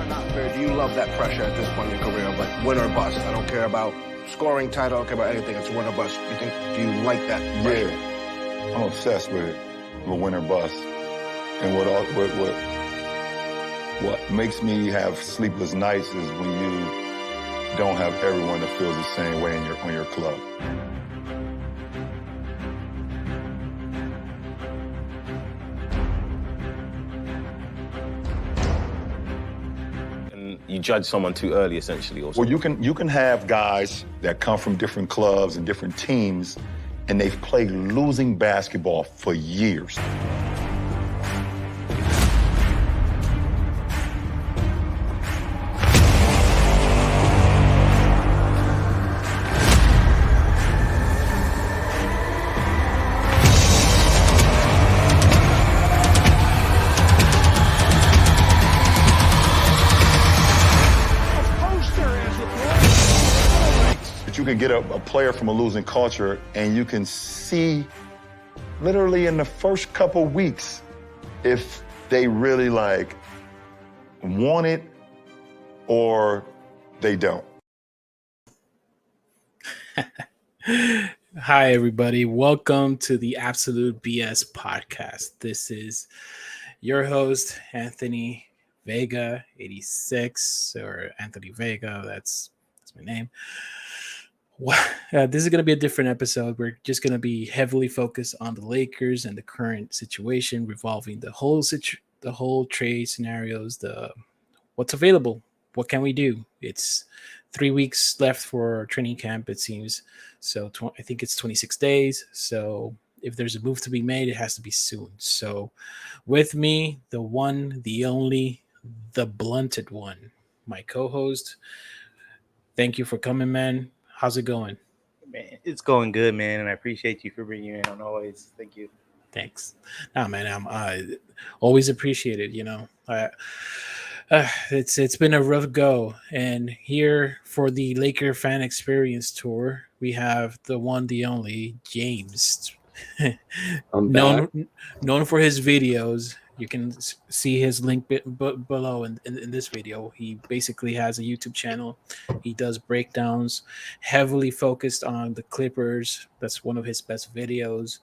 or not fair, do you love that pressure at this point in your career? Like win or bust. I don't care about scoring title. I don't care about anything. It's win or bust. Do you like that pressure? Yeah, I'm obsessed with it. With win or bust. And what makes me have sleepless nights is when you don't have everyone that feels the same way on your club. And you judge someone too early, essentially. Also. Well, you can have guys that come from different clubs and different teams, and they've played losing basketball for years. You can get a player from a losing culture, and you can see literally in the first couple weeks if they really want it or they don't. Hi, everybody. Welcome to the Absolute BS podcast. This is your host, Anthony Vega, 86, or Anthony Vega. That's my name. This is going to be a different episode. We're just going to be heavily focused on the Lakers and the current situation revolving the whole trade scenarios, what's available, what can we do. It's 3 weeks left for training camp, it seems. So I think it's 26 days. So if there's a move to be made, it has to be soon. So with me, the one, the only, the blunted one, my co-host. Thank you for coming, man. How's it going? Man, it's going good, man, and I appreciate you for bringing me in on always. Thank you. Thanks. Nah, man, I'm always appreciate it. You know, it's been a rough go, and here for the Laker fan experience tour, we have the one, the only James, known for his videos. You can see his link below in this video. He basically has a YouTube channel. He does breakdowns, heavily focused on the Clippers. That's one of his best videos.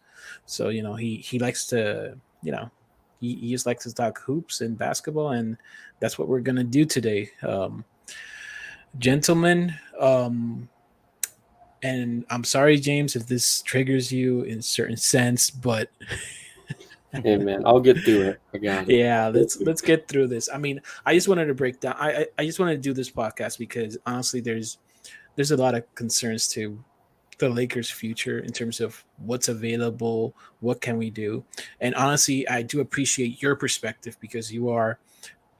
So, you know, he likes to, you know, he just likes to talk hoops and basketball, and that's what we're going to do today. Gentlemen, and I'm sorry, James, if this triggers you in a certain sense, but... Hey man, I'll get through it. I got it. Yeah, let's get through this. I mean, I just wanted to break down. I just wanted to do this podcast because honestly, there's a lot of concerns to the Lakers' future in terms of what's available, what can we do, and honestly, I do appreciate your perspective because you are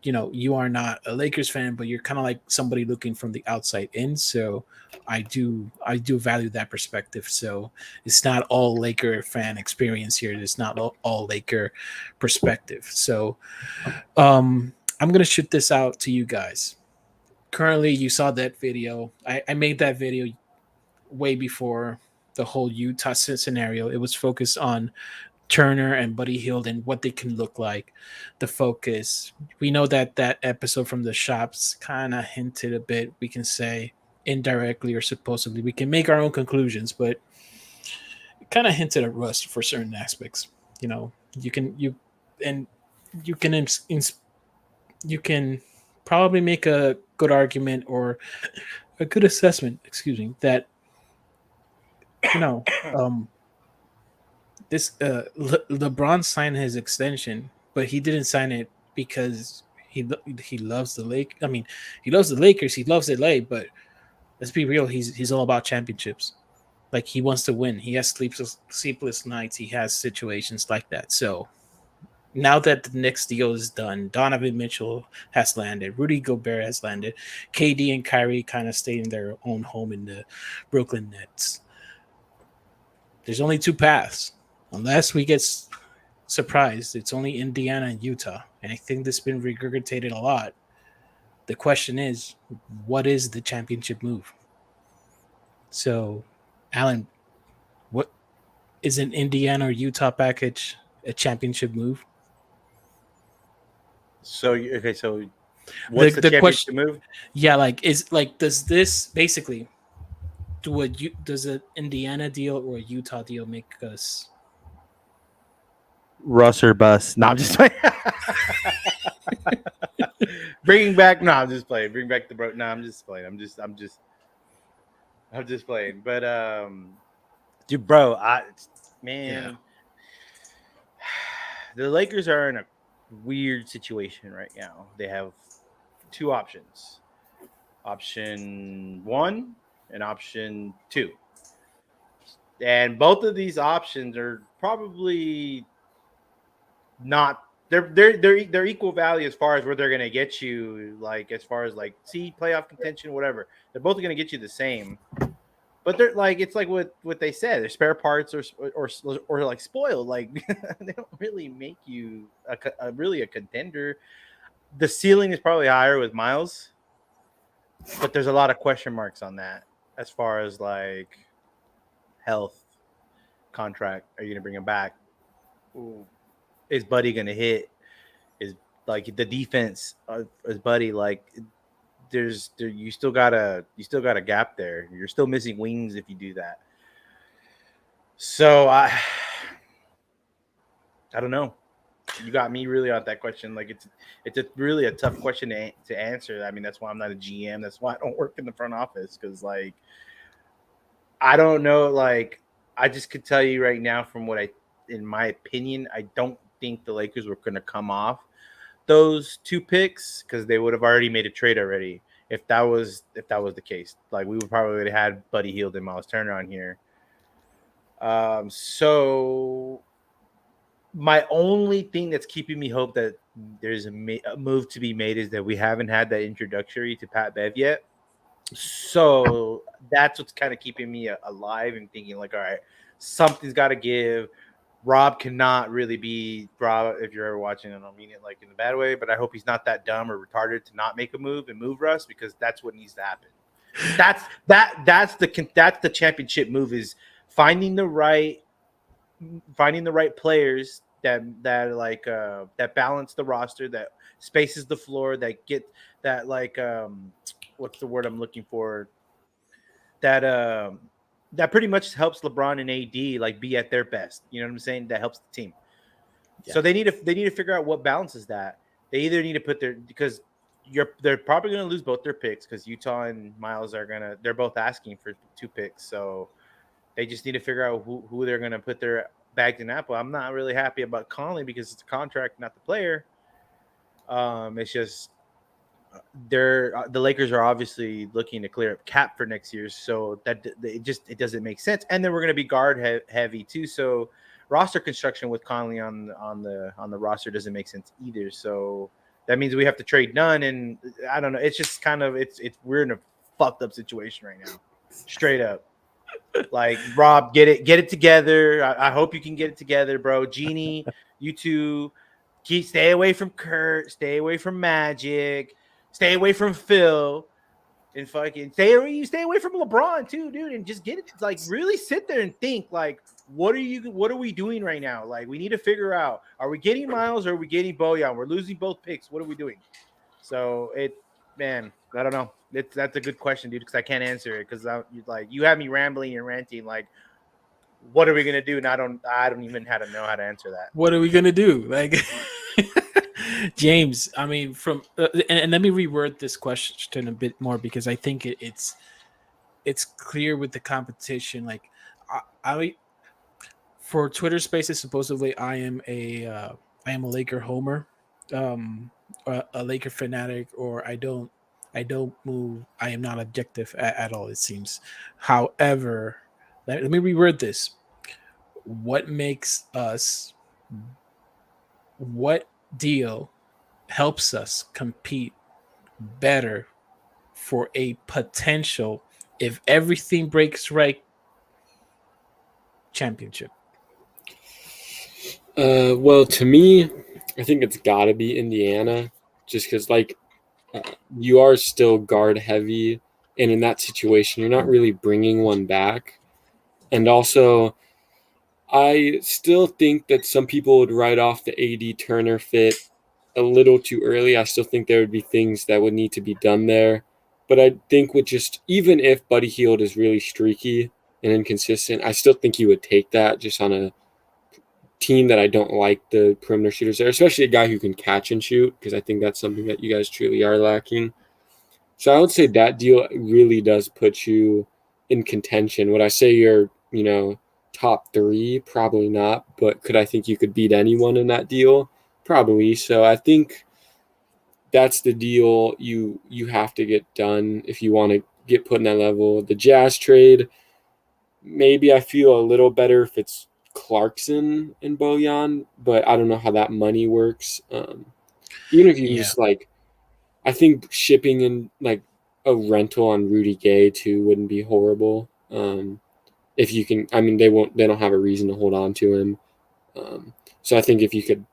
not a Lakers fan, but you're kind of like somebody looking from the outside in. So I do value that perspective. So it's not all Laker fan experience here. It's not all Laker perspective. So I'm going to shoot this out to you guys. Currently, you saw that video. I made that video way before the whole Utah scenario. It was focused on Turner and Buddy Hield and what they can look like. The focus. We know that episode from the shops kind of hinted a bit, we can say indirectly or supposedly. We can make our own conclusions, but it kind of hinted at rust for certain aspects. You know, you can probably make a good argument or a good assessment, that this LeBron signed his extension, but he didn't sign it because he loves the Lake. I mean, he loves the Lakers. He loves LA, but let's be real. He's all about championships. Like, he wants to win. He has sleepless nights. He has situations like that. So now that the next deal is done, Donovan Mitchell has landed. Rudy Gobert has landed. KD and Kyrie kind of stay in their own home in the Brooklyn Nets. There's only two paths. Unless we get surprised, it's only Indiana and Utah. And I think this has been regurgitated a lot. The question is, what is the championship move? So, Alan, what is an Indiana or Utah package a championship move? So What's the championship question, move? yeah, does this basically does an Indiana deal or a Utah deal make us? Russ or bust. No, I'm just playing. Bringing back. No, I'm just playing. Bring back the bro. No, I'm just playing. I'm just playing. But dude, bro, man, the Lakers are in a weird situation right now. They have two options: option 1 and option 2, and both of these options are probably not. They're equal value as far as where they're gonna get you, like as far as like seed, playoff contention, whatever. They're both gonna get you the same, but they're like it's like what they said. They're spare parts or like spoiled. Like they don't really make you really a contender. The ceiling is probably higher with Miles, but there's a lot of question marks on that as far as like health, contract. Are you gonna bring him back? Ooh. Is Buddy gonna hit? Is like the defense? Is Buddy like? You still got a gap there. You're still missing wings if you do that. So I don't know. You got me really on that question. Like it's really a tough question to answer. I mean, that's why I'm not a GM. That's why I don't work in the front office, because like I don't know. Like I just could tell you right now, from in my opinion, I don't think the Lakers were going to come off those 2 picks, because they would have already made a trade already. If that was the case, like we would probably have had Buddy Hield and Miles Turner on here. So my only thing that's keeping me hope that there's a move to be made is that we haven't had that introductory to Pat Bev yet. So that's what's kind of keeping me alive and thinking like, all right, something's got to give. Rob cannot really be Rob. If you're ever watching, I don't mean it like in a bad way, but I hope he's not that dumb or retarded to not make a move and move Russ, because that's what needs to happen. That's the championship move, is finding the right players that balance the roster, that spaces the floor, that get that like what's the word I'm looking for, that pretty much helps LeBron and AD like be at their best. You know what I'm saying? That helps the team. Yeah. So they need to figure out what balances that. They either need to put because they're probably going to lose both their picks, because Utah and Miles they're both asking for 2 picks. So they just need to figure out who they're going to put their bags in apple. I'm not really happy about Conley because it's a contract, not the player. It's just the Lakers are obviously looking to clear up cap for next year, so that it doesn't make sense. And then we're going to be guard heavy too, so roster construction with Conley on the roster doesn't make sense either. So that means we have to trade Nunn, and I don't know. It's just kind of we're in a fucked up situation right now, straight up. Like, Rob, get it together. I hope you can get it together, bro. Jeannie, you two, stay away from Kurt, stay away from Magic. Stay away from Phil, and fucking stay away from LeBron too, dude. And just get it, like, really sit there and think, like, what are we doing right now? Like, we need to figure out, are we getting Miles or are we getting Bojan? We're losing both picks. What are we doing? So man, I don't know. That's a good question, dude, because I can't answer it, because you have me rambling and ranting. Like, what are we gonna do? And I don't even know how to answer that. What are we gonna do? Like. James, I mean, and let me reword this question a bit more, because I think it's clear with the competition. Like, I for Twitter Spaces, supposedly I am a Laker homer, a Laker fanatic, or I don't move. I am not objective at all, it seems. However, let me reword this. What deal helps us compete better for a potential, if everything breaks right, championship? Well, to me, I think it's got to be Indiana, just because you are still guard heavy, and in that situation, you're not really bringing one back. And also, I still think that some people would write off the AD Turner fit a little too early. I still think there would be things that would need to be done there. But I think with just, even if Buddy Hield is really streaky and inconsistent, I still think you would take that just on a team that I don't like the perimeter shooters there, especially a guy who can catch and shoot, because I think that's something that you guys truly are lacking. So I would say that deal really does put you in contention. Would I say you're, top 3? Probably not. But could I think you could beat anyone in that deal? Probably. So I think that's the deal you have to get done if you want to get put in that level. The Jazz trade, maybe I feel a little better if it's Clarkson and Bojan, but I don't know how that money works. Even if you just I think shipping in like a rental on Rudy Gay too wouldn't be horrible. If you can, I mean, they don't have a reason to hold on to him. So I think if you could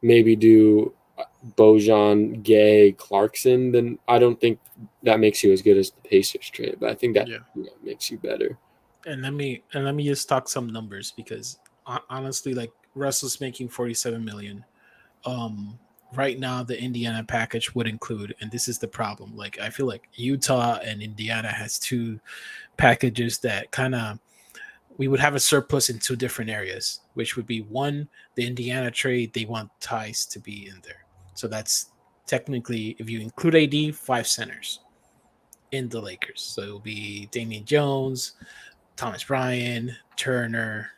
maybe do Bojan, Gay, Clarkson, then I don't think that makes you as good as the Pacers trade, but I think that makes you better. And let me just talk some numbers, because honestly, like, Russell's making $47 million. Right now the Indiana package would include, and this is the problem, like, I feel like Utah and Indiana has two packages that kind of, we would have a surplus in two different areas, which would be, one, the Indiana trade, they want Tice to be in there. So that's technically, if you include AD, 5 centers in the Lakers. So it'll be Damian Jones, Thomas Bryant, Turner,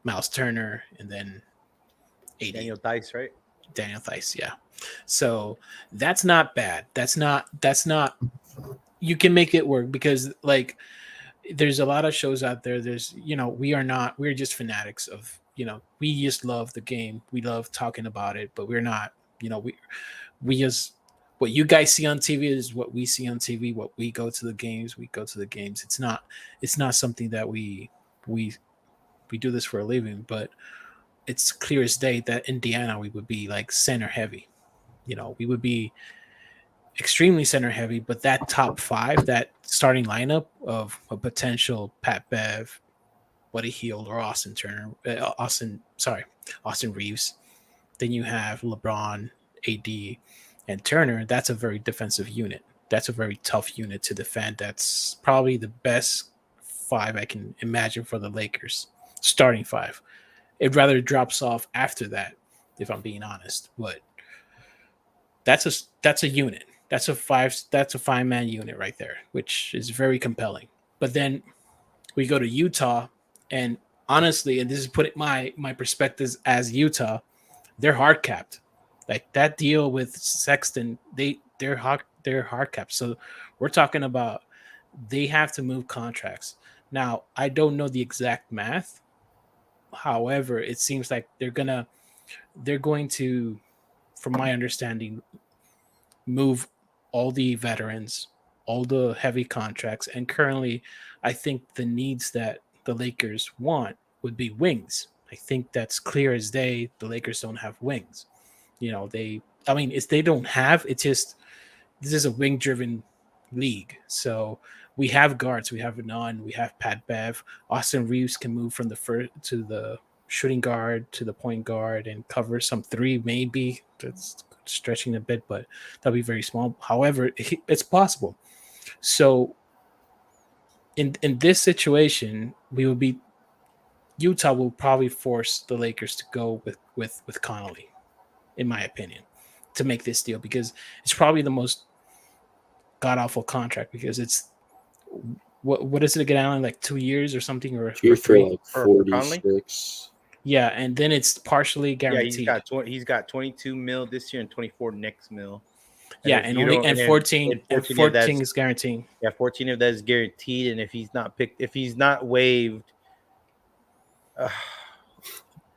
Miles Turner, and then AD. Daniel Theis, right? Daniel Theis, yeah. So that's not bad. That's not. You can make it work, because, like, there's a lot of shows out there. There's, we're just fanatics of, we just love the game. We love talking about it, but we're not, we just, what you guys see on TV is what we see on TV. What we go to the games, we go to the games. It's not something that we do this for a living, but it's clear as day that Indiana, we would be like center heavy. We would be extremely center heavy, but that top 5, that starting lineup of a potential Pat Bev, Buddy Hield, or Austin Reeves. Then you have LeBron, AD, and Turner. That's a very defensive unit. That's a very tough unit to defend. That's probably the best 5 I can imagine for the Lakers, starting 5. It rather drops off after that, if I'm being honest. But that's a unit. That's a 5-man unit right there, which is very compelling. But then we go to Utah, and honestly, and this is putting my perspectives as Utah, they're hard capped. Like, that deal with Sexton, they're hard capped. So we're talking about, they have to move contracts. Now, I don't know the exact math. However, it seems like they're going to, from my understanding, move all the veterans, all the heavy contracts, and currently, I think the needs that the Lakers want would be wings. I think that's clear as day. The Lakers don't have wings. It's they don't have. It's just, this is a wing-driven league. So we have guards. We have Renan. We have Pat Bev. Austin Reeves can move from the first to the shooting guard to the point guard and cover some 3, maybe. That's stretching a bit, but that'll be very small. However, it's possible. So in this situation, Utah will probably force the Lakers to go with Conley, in my opinion, to make this deal, because it's probably the most god awful contract, because it's what is it again, Alan? Like 2 years or something, or 3? Like 46. Yeah, and then it's partially guaranteed. Yeah, he's got 22 mil this year and 24 next mil. And 14 is guaranteed. Yeah, 14 of that is guaranteed, and if he's not waived,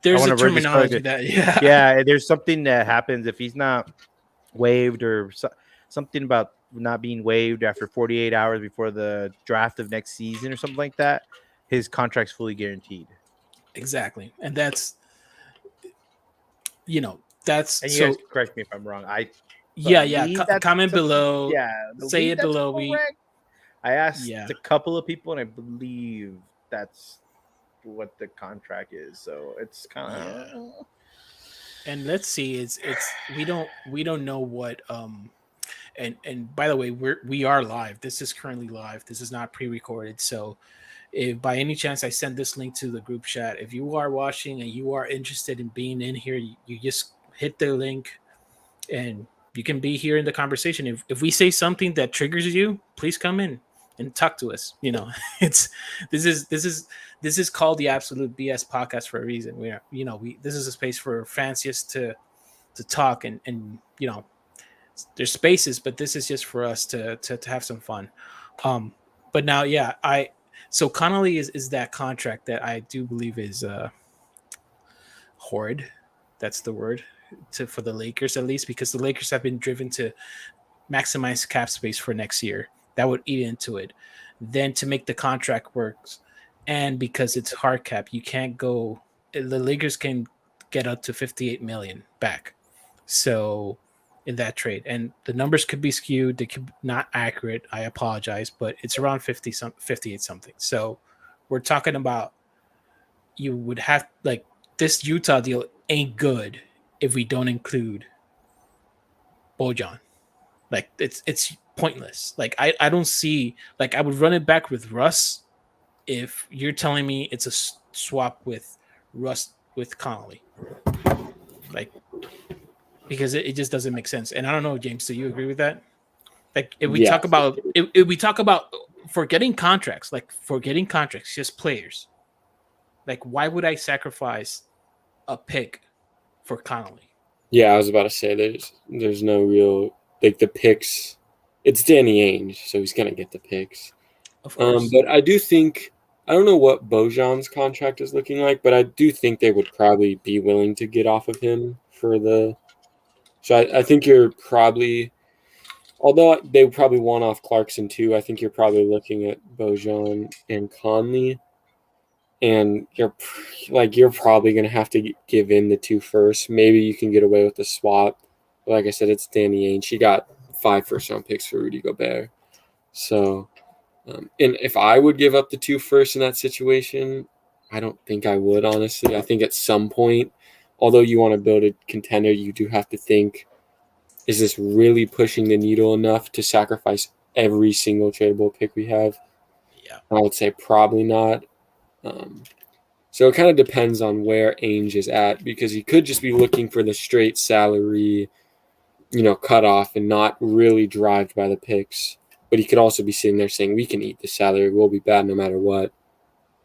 there's a terminology that there's something that happens if he's not waived, or something about not being waived after 48 hours before the draft of next season or something like that. His contract's fully guaranteed. Exactly, and that's. And you guys correct me if I'm wrong. Comment below. Yeah, say it below. I asked a couple of people, and I believe that's what the contract is. So it's kind of. And let's see, it's we don't know what and by the way, we are live. This is currently live. This is not pre-recorded. So if by any chance I send this link to the group chat, if you are watching and you are interested in being in here, you just hit the link and you can be here in the conversation. If we say something that triggers you, please come in and talk to us. You know, it's this is called the Absolute BS podcast for a reason. We this is a space for fanciers to talk and there's spaces, but this is just for us to have some fun. But now, yeah, so Conley is that contract that I do believe is horrid. That's the word for the Lakers, at least, because the Lakers have been driven to maximize cap space for next year. That would eat into it. Then to make the contract works, and because it's hard cap, you can't go. The Lakers can get up to 58 million back. So in that trade, and the numbers could be skewed, they could not accurate. I apologize, but it's around 58 something. So we're talking about you would have like this Utah deal ain't good if we don't include Bojan. Like it's pointless. Like I don't see, like I would run it back with Russ if you're telling me it's a swap with Russ with Conley. Like because it just doesn't make sense. And I don't know, James, do you agree with that? Like if we talk about if we talk about forgetting contracts, just players. Like why would I sacrifice a pick for Conley? Yeah, I was about to say there's no real like the picks. It's Danny Ainge, so he's gonna get the picks. Of course. But I do think I don't know what Bojan's contract is looking like, but I do think they would probably be willing to get off of him for the. So I think you're probably, although they probably want off Clarkson too, I think you're probably looking at Bojan and Conley, and you're probably going to have to give in the 2 firsts. Maybe you can get away with the swap. But like I said, it's Danny Ainge. She got 5 first-round picks for Rudy Gobert. So, and if I would give up the 2 firsts in that situation, I don't think I would, honestly. I think at some point, although you want to build a contender, you do have to think, is this really pushing the needle enough to sacrifice every single tradable pick we have? Yeah. I would say probably not. So it kind of depends on where Ainge is at, because he could just be looking for the straight salary, cutoff and not really drive by the picks. But he could also be sitting there saying, we can eat the salary. We'll be bad no matter what.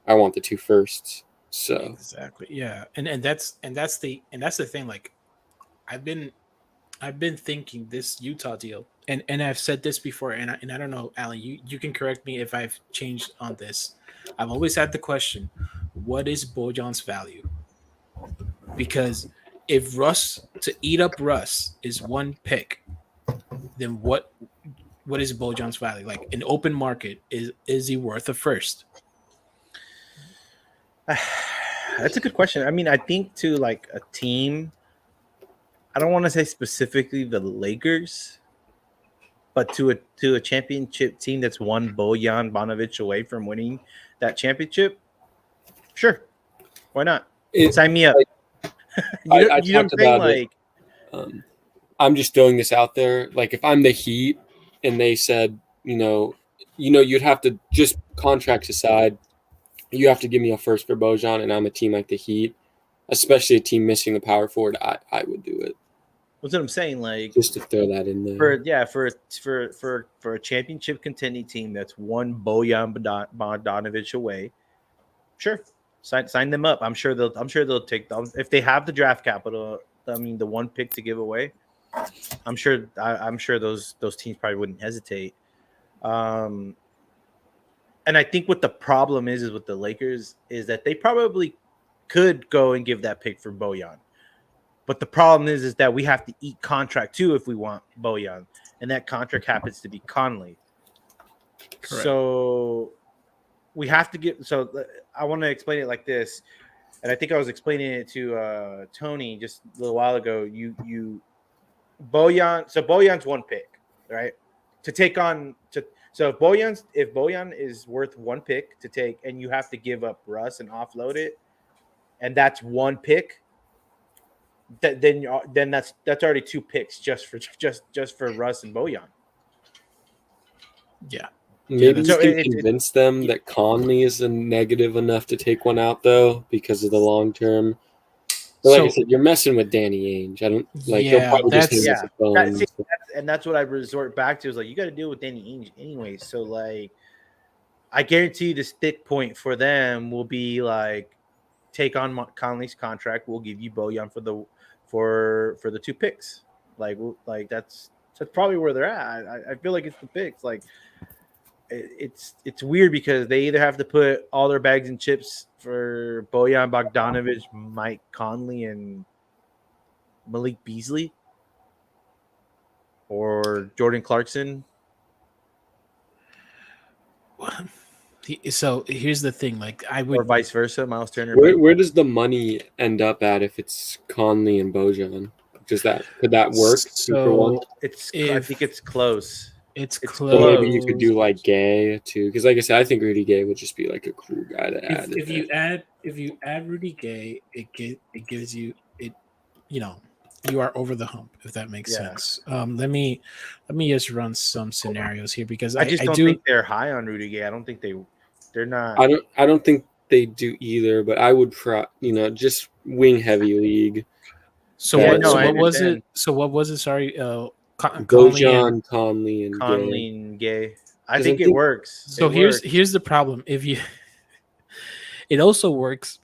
I want the 2 firsts. So exactly, yeah, and that's the thing. Like, I've been thinking this Utah deal, and I've said this before, and I don't know, Alan, you can correct me if I've changed on this. I've always had the question, what is Bojan's value? Because if to eat up Russ is 1 pick, then what is Bojan's value? Like in open market, is he worth a first? That's a good question. I mean, I think to like a team, I don't want to say specifically the Lakers, but to a championship team that's one Bojan Bogdanovic away from winning that championship, sure, why not? Sign me up. You know what I'm saying? Like, I'm just throwing this out there. Like, if I'm the Heat and they said, you'd have to, just contracts aside, you have to give me a first for Bojan, and I'm a team like the Heat, especially a team missing the power forward, I would do it. That's what I'm saying. Like, just to throw that in there. For a championship contending team that's one Bojan Bogdanovic away, sure, sign them up. I'm sure they'll take them if they have the draft capital. I mean, the 1 pick to give away. I'm sure those teams probably wouldn't hesitate. And I think what the problem is with the Lakers is that they probably could go and give that pick for Bojan. But the problem is that we have to eat contract too if we want Bojan. And that contract happens to be Conley. Correct. So we have to get – so I want to explain it like this. And I think I was explaining it to Tony just a little while ago. Bojan's 1 pick, right? To take on – So if Bojan is worth 1 pick to take, and you have to give up Russ and offload it, and that's 1 pick, then that's already 2 picks just for Russ and Bojan. Yeah. Maybe So you can convince them that Conley is a negative enough to take one out, though, because of the long term. But like I said, you're messing with Danny Ainge. I don't like. He'll probably just hit his phone. And that's what I resort back to is like you got to deal with Danny Ainge anyway. So like, I guarantee the stick point for them will be like, take on Conley's contract. We'll give you Bojan for the 2 picks. Like that's probably where they're at. I feel like it's the picks. Like it's weird because they either have to put all their bags and chips for Bojan Bogdanovic, Mike Conley, and Malik Beasley, or Jordan Clarkson. So here's the thing, like I would, or vice versa, Miles Turner. Where does the money end up at if it's Conley and Bojan? Could that work? So I think it's close. It's So close. maybe you could do like Gay too, because like I said, I think Rudy Gay would just be like a cool guy to add. If you add Rudy Gay, it gives you it. You know, you are over the hump, if that makes sense. Let me just run some scenarios here because I don't think they're high on Rudy Gay. I don't think they're not. I don't think they do either, but I would just wing heavy league. So what was it? Sorry, Bojan, Conley, and Gay. I think it works. So here's the problem. If you, it also works.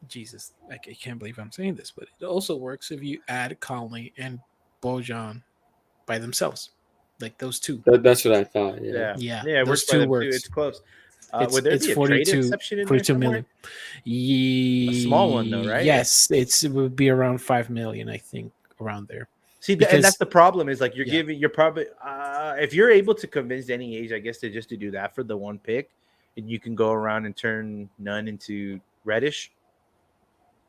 Jesus, I can't believe I'm saying this, but it also works if you add Conley and Bojan by themselves, like those two. That's what I thought. Yeah. Those 2 works. Too. It's close. Would there be a 42 exception in 42 million. A small one though, right? Yes, it would be around 5 million, I think, around there. See, and that's the problem is like you're probably if you're able to convince Danny Ainge, I guess, to do that for the 1 pick, and you can go around and turn Nunn into Reddish.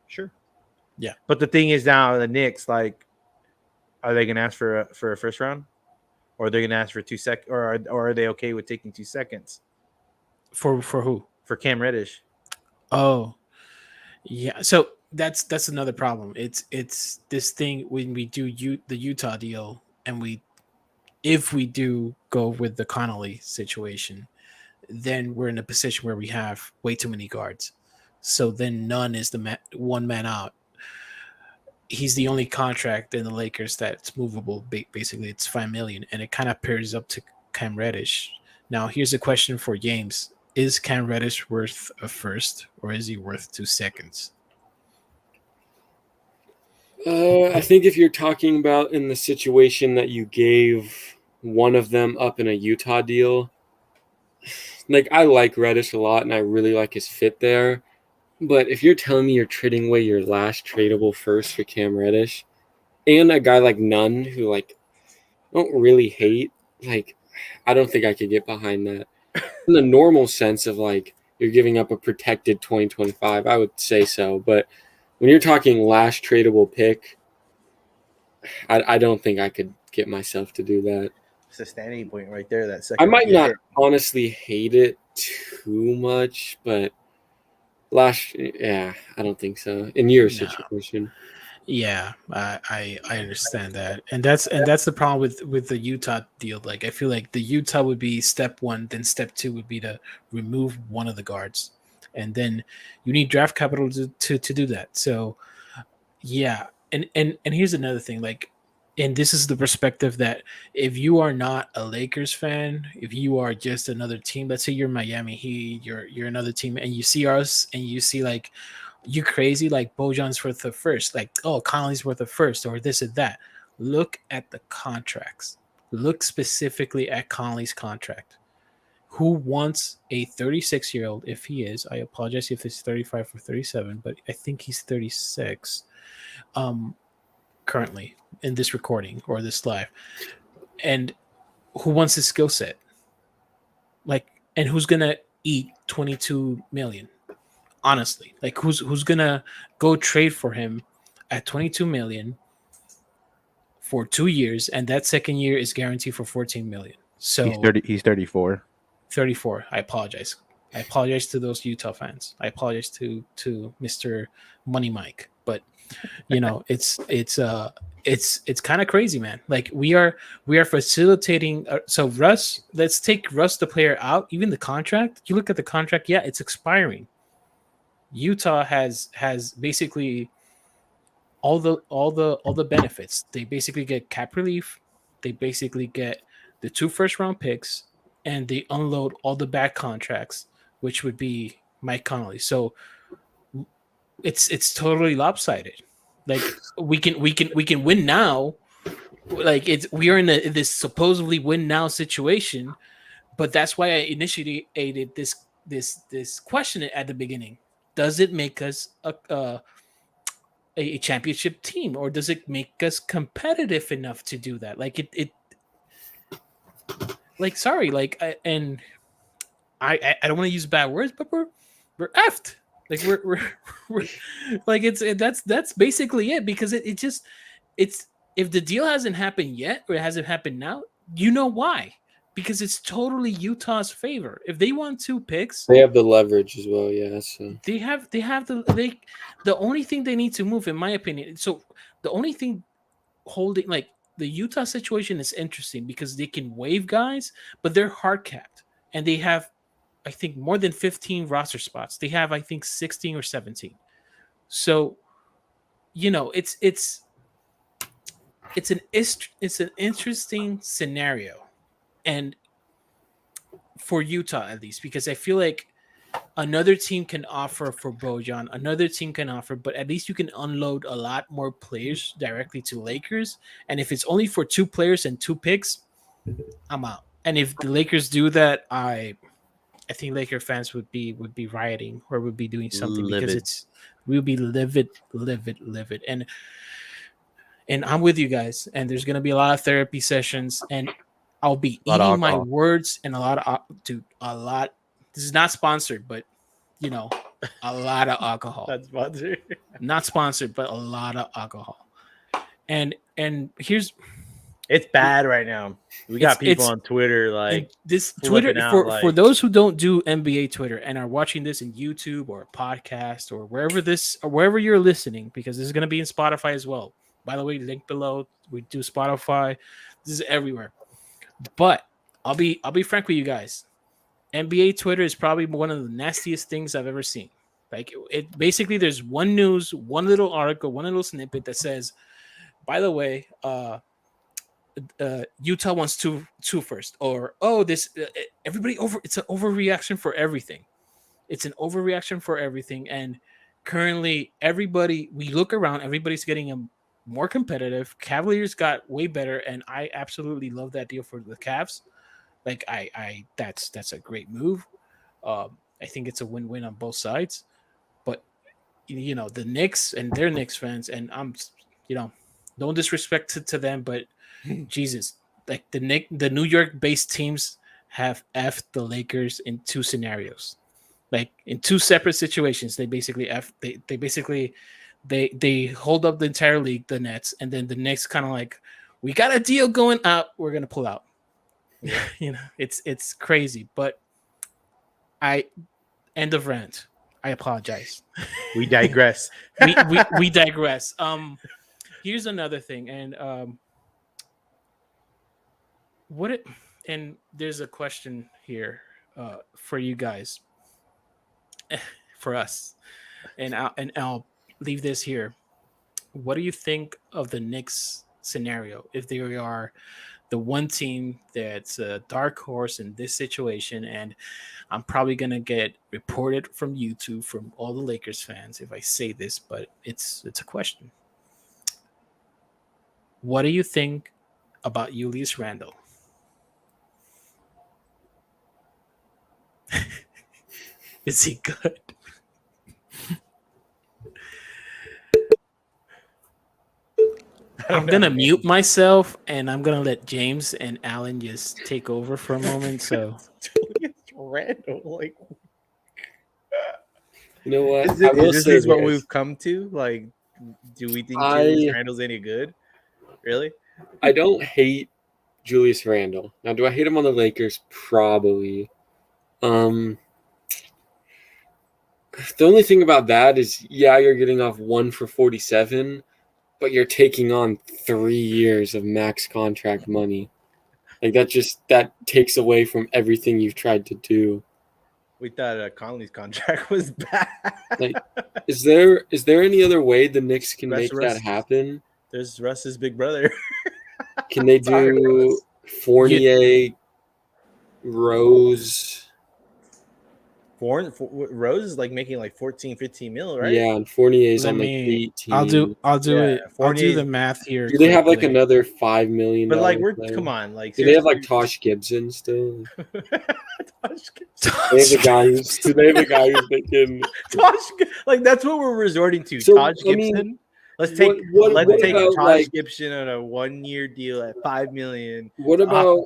Sure. Yeah. But the thing is now the Knicks, like, are they going to ask for a first round, or are they going to ask for 2 seconds, or are they okay with taking 2 seconds? For who? For Cam Reddish. Oh, yeah. So that's another problem. It's this thing when we do the Utah deal, and if we do go with the Conley situation, then we're in a position where we have way too many guards. So then Nunn is the one man out. He's the only contract in the Lakers that's movable. Basically, it's $5 million, and it kind of pairs up to Cam Reddish. Now, here's a question for James: is Cam Reddish worth a first, or is he worth 2 seconds? I think if you're talking about in the situation that you gave one of them up in a Utah deal, like I like Reddish a lot, and I really like his fit there. But if you're telling me you're trading away your last tradable first for Cam Reddish and a guy like Nunn who like don't really hate, like I don't think I could get behind that. In the normal sense of like you're giving up a protected 2025, I would say so. But when you're talking last tradable pick, I don't think I could get myself to do that. It's a standing point right there. That second. I might not honestly hate it too much, but I don't think so. In your situation. Yeah, I understand that, and that's the problem with the Utah deal. Like, I feel like the Utah would be step 1, then step 2 would be to remove one of the guards, and then you need draft capital to do that. So, yeah, and here's another thing, like, and this is the perspective that if you are not a Lakers fan, if you are just another team, let's say you're Miami Heat, you're another team, and you see us, and you see like, you crazy, like Bojan's worth a first, like, oh, Conley's worth a first, or this or that. Look at the contracts. Look specifically at Conley's contract. Who wants a 36-year-old, if he is? I apologize if it's 35 or 37, but I think he's 36 currently in this recording or this live. And who wants his skill set? Like, and who's going to eat 22 million? Honestly, like who's gonna go trade for him at 22 million for 2 years, and that second year is guaranteed for 14 million. So he's 34. 34. I apologize to those Utah fans. I apologize to Mr. Money Mike. but it's kind of crazy, man. Like we are facilitating. So Russ, let's take Russ the player out. Even the contract. You look at the contract. Yeah, it's expiring. Utah has basically all the benefits. They basically get cap relief. They basically get the 2 first-round picks, and they unload all the back contracts, which would be Mike Conley. So it's totally lopsided. Like we can win now. Like we are in this supposedly win now situation, but that's why I initiated this question at the beginning. Does it make us a championship team, or does it make us competitive enough to do that? Like it like sorry, like I don't want to use bad words, but we're effed. Like we're like that's basically it, because it's if the deal hasn't happened yet, or it hasn't happened now, you know why? Because it's totally Utah's favor. If they want 2 picks, They have the leverage as well, yeah. So the only thing they need to move, in my opinion. So the only thing holding, like, the Utah situation is interesting because they can waive guys, but they're hard capped, and they have, I think, more than 15 roster spots. They have, I think, 16 or 17. So, it's an interesting scenario, and for Utah at least, because I feel like another team can offer for Bojan, another team can offer, but at least you can unload a lot more players directly to Lakers. And if it's only for 2 players and 2 picks, I'm out. And if the Lakers do that, I think Laker fans would be rioting, or would be doing something, because we'll be livid. And I'm with you guys. And there's gonna be a lot of therapy sessions, and I'll be eating my words, and a lot. This is not sponsored, but a lot of alcohol. That's sponsored. Not sponsored, but a lot of alcohol. And it's bad right now. We got people on Twitter like this Twitter for those who don't do NBA Twitter and are watching this in YouTube or a podcast or wherever you're listening, because this is going to be in Spotify as well. By the way, link below. We do Spotify. This is everywhere. But I'll be frank with you guys. NBA Twitter is probably one of the nastiest things I've ever seen. Like, it basically, there's one news, one little article, one little snippet that says, by the way, Utah wants two first, or this everybody over. It's an overreaction for everything. It's an overreaction for everything, and currently, we look around, everybody's getting more competitive. Cavaliers got way better, and I absolutely love that deal for the Cavs. Like, that's a great move. I think it's a win-win on both sides. But the Knicks, and they're Knicks fans, and I'm no disrespect to them, but Jesus, like the New York-based teams have effed the Lakers in 2 scenarios, like in 2 separate situations. They basically they hold up the entire league, the Nets, and then the Knicks kind of like, we got a deal going out, we're gonna pull out. It's crazy, but end of rant. I apologize. We digress. we digress. Here's another thing, and and there's a question here for you guys, for us, and I'll leave this here. What do you think of the Knicks scenario if they are the one team that's a dark horse in this situation? And I'm probably going to get reported from YouTube from all the Lakers fans if I say this, but it's a question. What do you think about Julius Randle? Is he good? I'm going to mute myself, and I'm going to let James and Alan just take over for a moment. So, Randall, like, you know what? Is this what we've come to? Like, do we think Julius Randle's any good? Really? I don't hate Julius Randle. Now, do I hate him on the Lakers? Probably. The only thing about that is, you're getting off 1 for 47, but you're taking on 3 years of max contract money. Like that takes away from everything you've tried to do. We thought Conley's contract was bad. Like, is there any other way the Knicks can Russ- make Russ- that happen? There's Russ's big brother. Can they Sorry, do Russ. Fournier, Rose? Rose is like making like 14, 15 mil, right? Yeah, and Fournier's Let on like me. 18. I'll do Yeah, it. I'll do Fournier's- the math here. Do they have like quickly. another $5 million? But like player? come on, like Do they have like seriously. Tosh Gibson still? Tosh Gibson. They have a guy who's making. Like that's what we're resorting to. So, Tosh I mean, Gibson. Let's take what take about, Tosh like- Gibson on a 1-year deal at $5 million. What about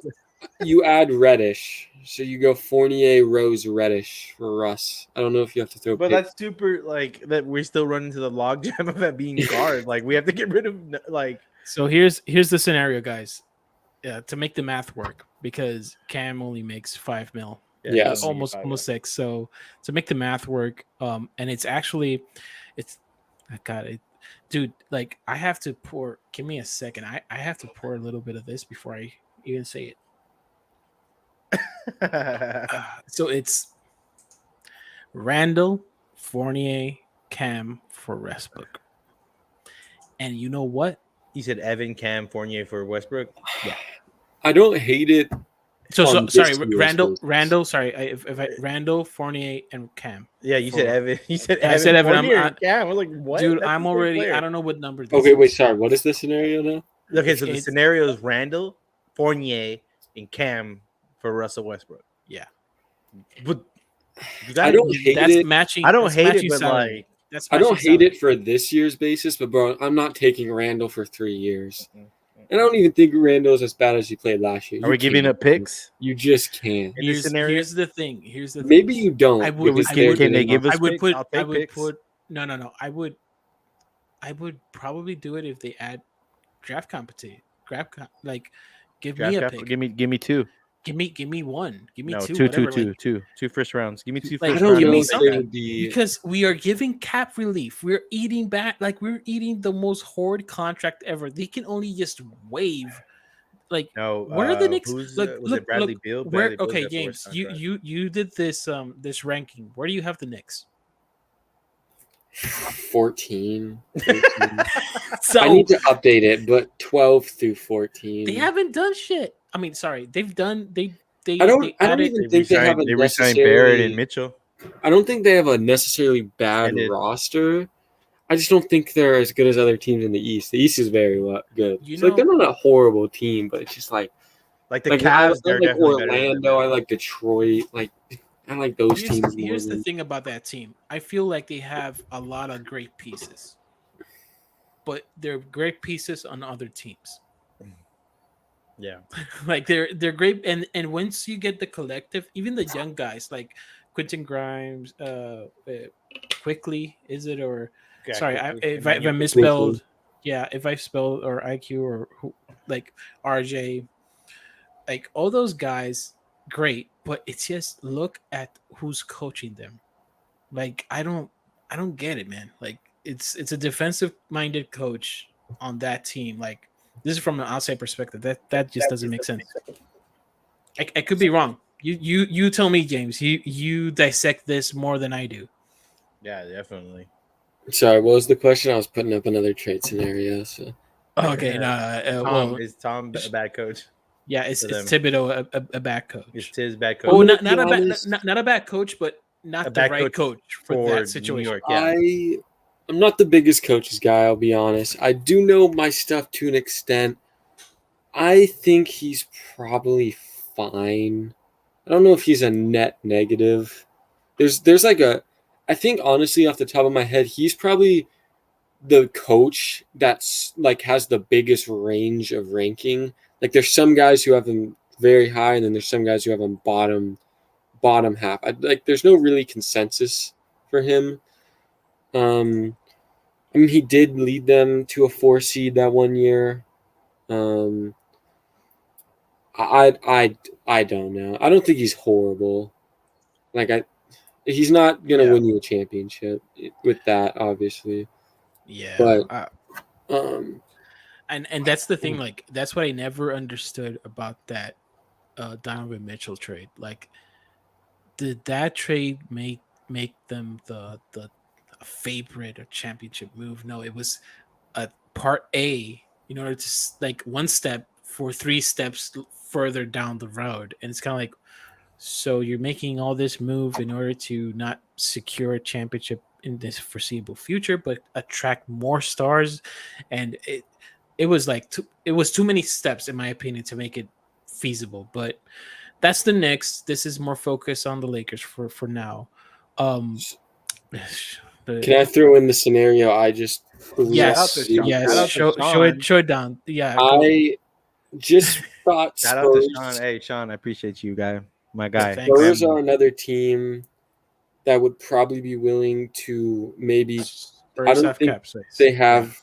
you add Reddish? So you go Fournier, Rose, Reddish for Russ. I don't know if you have to throw. But that's super like that. We're still running to the logjam of that being guard. Like we have to get rid of like. So here's the scenario, guys. To make the math work, because Cam only makes 5 mil. Yeah, almost 6. So to make the math work, and it's actually, I got it, dude. Like I have to pour. Give me a second. I have to pour a little bit of this before I even say it. So it's Randall, Fournier, Cam for Westbrook. And you know what? You said Evan, Cam, Fournier for Westbrook. Yeah. I don't hate it. So on sorry, this year's Randall. basis. Randall. Sorry, if I Randall, Fournier, and Cam. Yeah, you said Evan. You said Yeah, I Evan. said Evan, Fournier, I'm- and Cam. I was like, what? Dude, That's I'm the same already. player. I don't know what number. This Okay, wait, is. sorry. What is the scenario now? Okay, so the It's- scenario is Randall, Fournier, and Cam for Russell Westbrook. Yeah. But I don't hate That's it. matching. I don't that's hate it, matching but salary. like, That's I don't matching hate salary. it for this year's basis, but bro, I'm not taking Randall for 3 years. Mhm. And I don't even think Randall's as bad as he played last year. are we giving up picks? You just can't. in this scenario? Here's the thing. Here's the thing. Maybe you don't. I would- because I they're would- Can they getting give off- us I would picks? put. I'll I take would picks. put. No. I would probably do it if they add draft competition. Like, give me a Draft pick. Give me two. Give me one. Give me No, two. two whatever, like, two first rounds. Give me two Like, I first don't rounds. give know me if they something. would be. because we are giving cap relief. We're eating back. Like we're eating the most horrid contract ever. They can only just wave. Like, No, where are the Knicks? who's, Look, was look, it Bradley look, Beal? where? Bradley Beal Okay, got the worst James, contract. you did this ranking. Where do you have the Knicks? 14. 13. So I need to update it, but 12 through 14. they haven't done shit. I mean, sorry, they've done. They. I don't added- even think they have a They resigned Barrett and necessarily. Mitchell. I don't think they have a necessarily bad Ended. roster. I just don't think they're as good as other teams in the East. The East is very good. You So, like, they're know- not a horrible team, but it's just like Like the I Cavs, they're like definitely better than Orlando. I them. like Detroit. Like I like those teams more. Here's the than- thing about that team. I feel like they have a lot of great pieces, but they're great pieces on other teams. Yeah, Like they're great, and once you get the collective, even the young guys like Quentin Grimes, quickly is it or Yeah, sorry, quickly. if I Emmanuel misspelled, yeah, if I spelled or IQ or who, like RJ, like all those guys, great, but it's just look at who's coaching them. Like I don't get it, man. Like it's a defensive minded coach on that team. Like this is from an outside perspective. That just doesn't make sense. I could be wrong. You tell me, James. You dissect this more than I do. Yeah, definitely. Sorry, what was the question? I was putting up another trade scenario. So Okay, well, Is Tom a bad coach? yeah, it's for them. Thibodeau a bad coach. Is Tiz bad coach? Oh, I'm not gonna not be a bad honest. not a bad coach, but not A the bad right coach coach for for that New situation. York. Yeah. I'm not the biggest coaches guy. I'll be honest. I do know my stuff to an extent. I think he's probably fine. I don't know if he's a net negative. There's like a. I think honestly, off the top of my head, he's probably the coach that's like has the biggest range of ranking. Like there's some guys who have him very high, and then there's some guys who have him bottom half. There's no really consensus for him. I mean, he did lead them to a 4 seed that one year. I don't know. I don't think he's horrible. Like He's not gonna Yeah. win you a championship with that, obviously. Yeah. But And that's the thing. Like that's what I never understood about that Donovan Mitchell trade. Like, did that trade make them the favorite or championship move? No, it was a part A in order to like one step for 3 steps further down the road, and it's kind of like, so you're making all this move in order to not secure a championship in this foreseeable future, but attract more stars, and it was like it was too many steps in my opinion to make it feasible. But that's the Knicks. This is more focused on the Lakers for now. can I throw in the scenario I just believe? Yes, Shout out yes. to Show it. Sean. Show it down. Yeah. Go. I just thought Shout out to Spurs. Sean. Hey, Sean, I appreciate you, my guy. Thanks. Spurs are another team that would probably be willing to maybe. I don't think they have.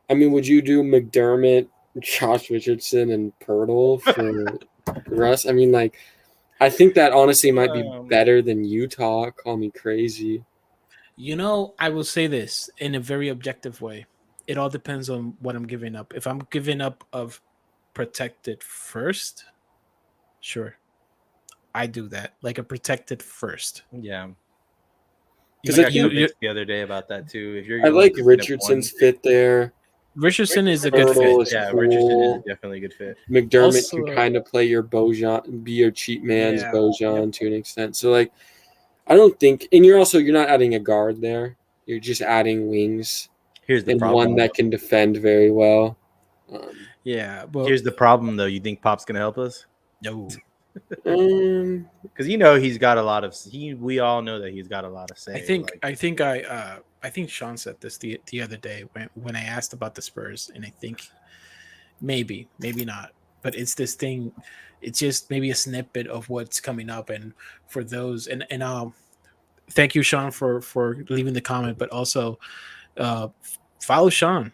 I mean, would you do McDermott, Josh Richardson, and Pirtle for Russ? I mean, like, I think that honestly might be better than Utah. Call me crazy. You know, I will say this in a very objective way. It all depends on what I'm giving up. If I'm giving up of protected first, sure, I do that. Like a protected first. Yeah. Because Like you the other day about that too. If you're I like Richardson's fit there. Richardson is a good fit. Yeah, cool. Richardson is definitely a good fit. McDermott Also, can kind of play your Bojan, be your cheap man's Yeah. Bojan to an extent. So like, I don't think, and you're not adding a guard there. You're just adding wings. Here's the and problem. One that can defend very well. Yeah. Well, here's the problem though. You think Pop's gonna help us? no. Because he's got a lot of. We all know that he's got a lot of say. I think Sean said this the other day when I asked about the Spurs, and I think maybe not, but it's this thing. It's just maybe a snippet of what's coming up, and for those and thank you, Sean, for leaving the comment, but also follow Sean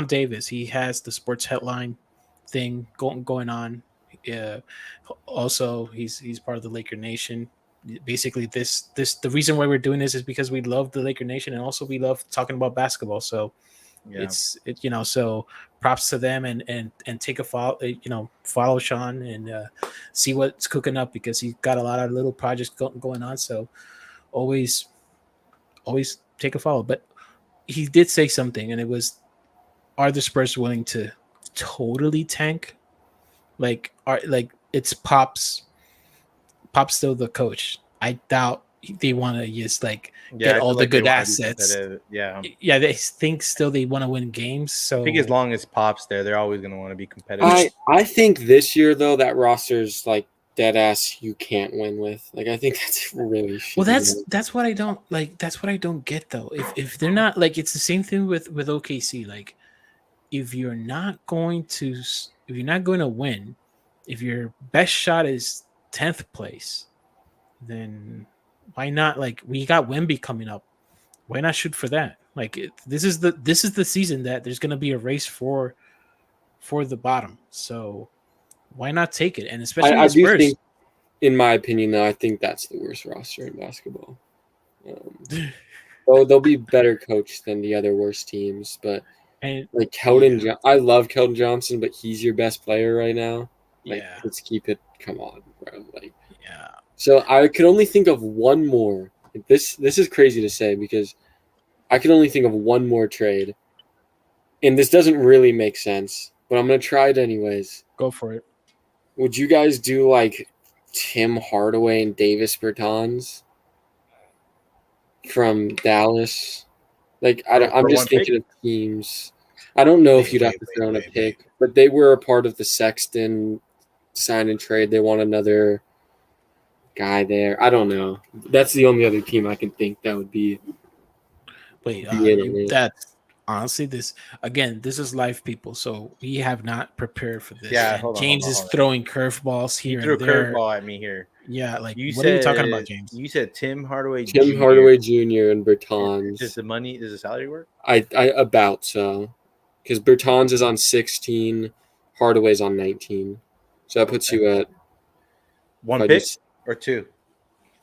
Davis. He has the sports headline thing going on. Also, he's part of the Laker Nation. Basically, the reason why we're doing this is because we love the Laker Nation, and also we love talking about basketball. So so props to them, and take a follow. Follow Sean and see what's cooking up, because he's got a lot of little projects going on. So always take a follow. But he did say something, and it was, are the Spurs willing to totally tank? Like it's Pop's still the coach. I doubt they want to just get all the good assets. Yeah, they think still they want to win games. So I think as long as Pop's there, they're always going to want to be competitive. I think this year though that roster's like dead ass. You can't win with. Like I think that's really shitty. Well, that's what I don't like. That's what I don't get though. If they're not it's the same thing with OKC. Like if you're not going to win, if your best shot is 10th place, then why not? Like we got Wemby coming up. Why not shoot for that? This is the season that there's going to be a race for the bottom. So why not take it? And especially I do Spurs. think, in my opinion, though, I think that's the worst roster in basketball. They'll be better coached than the other worst teams, but Keldon, I love Keldon Johnson, but he's your best player right now. Let's keep it. Come on, bro. So I could only think of one more. This is crazy to say because I could only think of one more trade, and this doesn't really make sense, but I'm gonna try it anyways. Go for it. Would you guys do Tim Hardaway and Davis Bertans from Dallas? I'm just thinking of teams. I don't know if you'd have to throw in a pick, but they were a part of the Sexton sign and trade. They want another guy there. I don't know. That's the only other team I can think that would be. Wait, that's honestly this is live, people. So we have not prepared for this. Yeah, James is throwing curveballs here. He threw a curveball at me here. Yeah, what are you talking about, James? You said Tim Hardaway Jr. and Bertans. Does the salary work? I about so. Because Bertans is on 16, Hardaway's on 19. So that puts you at one pick or two?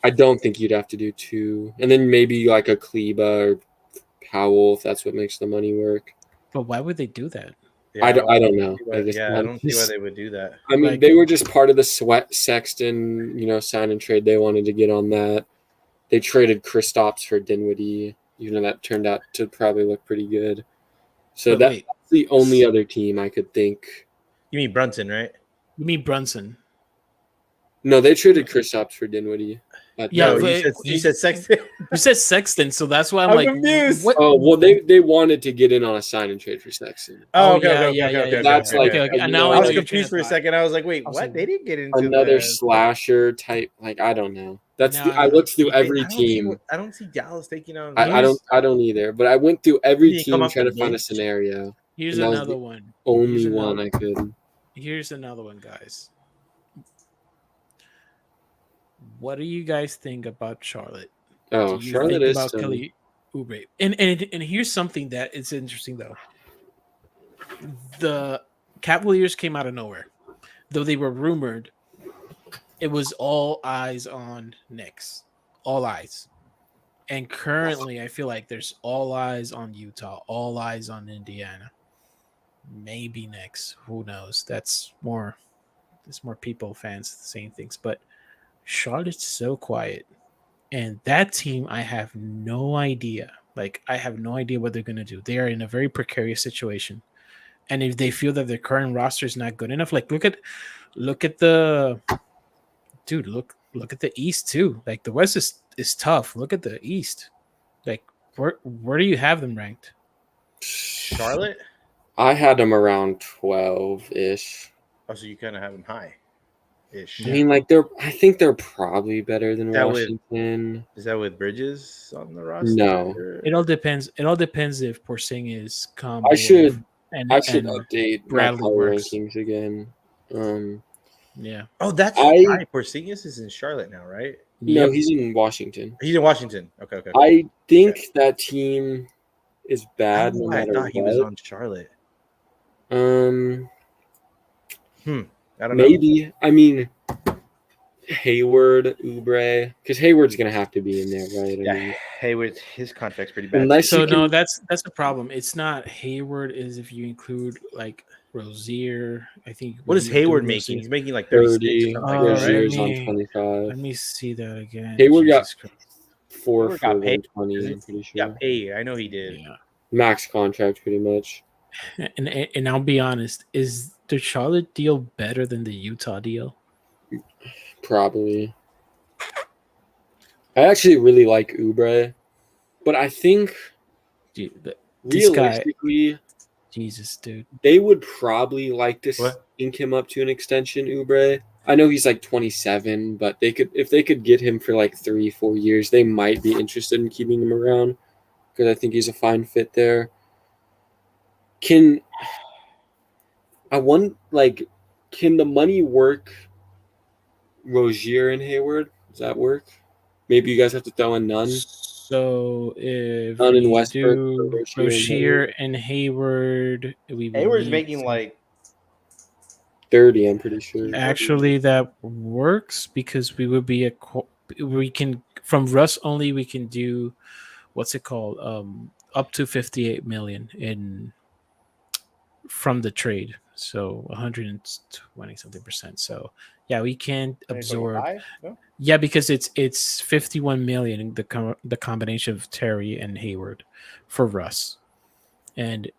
I don't think you'd have to do 2, and then maybe like a Kleba or Powell if that's what makes the money work. But why would they do that? Yeah, I don't know. I don't see why they would do that. I mean, Like- they were just part of the Sweat Sexton, sign and trade. They wanted to get on that. They traded Kristaps for Dinwiddie, even though that turned out to probably look pretty good. So But that's wait, the only other team I could think. You mean Brunson, right? you mean Brunson? No, they traded Kristaps for Dinwiddie. Yeah, No, but you said Sexton. You said Sexton, so that's why I'm I'm like, confused. what? Oh well, they wanted to get in on a sign and trade for Sexton. Oh, yeah. That's like okay. a, Now I I was know your confused for a train of second. I was like, wait, I was what? like, They didn't get into another the... slasher type. Like I don't know. That's No, I looked through I every don't see team. I don't see Dallas taking on... I don't either. But I went through every Did he come team off trying the to find a bench? scenario. Here's And that was another the one. Only Here's one another- I could. Here's another one, guys. What do you guys think about Charlotte? Oh, Do you Charlotte think is about still- Kelly Oubre? And here's something that is interesting though. The Cavaliers came out of nowhere, though they were rumored. It was all eyes on Knicks, all eyes. And currently, I feel like there's all eyes on Utah, all eyes on Indiana, maybe Knicks. Who knows? That's more. There's more people, fans saying things, but Charlotte's so quiet. And that team, I have no idea. Like, I have no idea what they're going to do. They are in a very precarious situation. And if they feel that their current roster is not good enough, like look at the dude, look at the East too. Like the West is tough. Look at the East. Like where do you have them ranked? Charlotte? I had them around 12-ish. Oh, so you kind of have them high-ish. I mean, like I think they're probably better than That would- Washington. Is that with Bridges on the roster? No. It all depends. It all depends if Porzingis combo. I should and update Bradley my power works. rankings again. Yeah. Oh, that's I- right. Porzingis is in Charlotte now, right? No, Yep. he's in Washington. He's in Washington. Okay. I think that team is I bad don't know no why I matter thought what. he was on Charlotte. I don't know. Maybe. I mean, Hayward, Oubre, because Hayward's gonna have to be in there, right? I Yeah, mean, Hayward, his contract's pretty bad. unless So you can, no, that's the problem. It's not Hayward. Is if you include like Rozier. I think. What is when you do Hayward making? Rozier- He's making like 36 30, or something Oh, like that, right? Rozier's let on me- 25. Let me see that again. Hayward got Jesus Christ. 4 Hayward for got paid. 120. I'm pretty He sure. got paid. I know he did. Yeah. Max contract, pretty much. And I'll be honest. Is the Charlotte deal better than the Utah deal? Probably. I actually really like Oubre, but I think Dude, this guy- realistically, Jesus, dude. they would probably like to What? ink him up to an extension, Oubre. I know he's like 27, but if they could get him for like 3-4 years, they might be interested in keeping him around because I think he's a fine fit there. Can the money work Rozier and Hayward? Does that work? Maybe you guys have to throw in none. So if None in we Westbrook, do Rozier and Rozier and Hayward, we would Hayward's need making to- like 30, I'm pretty sure. Actually, that works because we would be we can from Russ only we can do what's it called up to 58 million in from the trade, so 120 something percent. So yeah, we can absorb. 25? No? Yeah, because it's 51 million in the combination of Terry and Hayward for Russ, and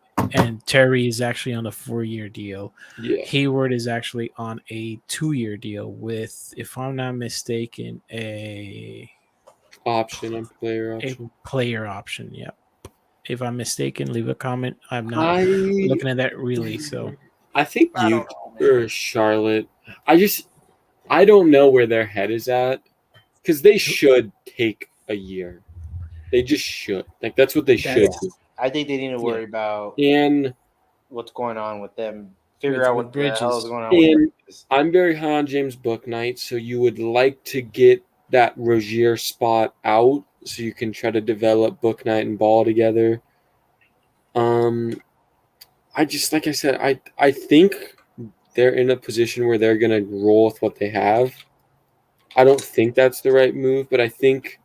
Terry is actually on a 4-year deal. Yeah. Hayward is actually on a 2-year deal with, if I'm not mistaken, a Option and player option. player option. Yep. If I'm mistaken, leave a comment. I'm not I looking at that really. So think you or Charlotte. I don't know where their head is at because they should take a year. They just should. Like that's what they should do. I think they need to worry about And what's going on with them. Figure With- out with what the hell is Bridges. going on And- with Bridges. I'm very high on James Bouknight, so you would like to get that Rozier spot out so you can try to develop Bouknight and Ball together. I just like I said, I think they're in a position where they're gonna roll with what they have. I don't think that's the right move, but I think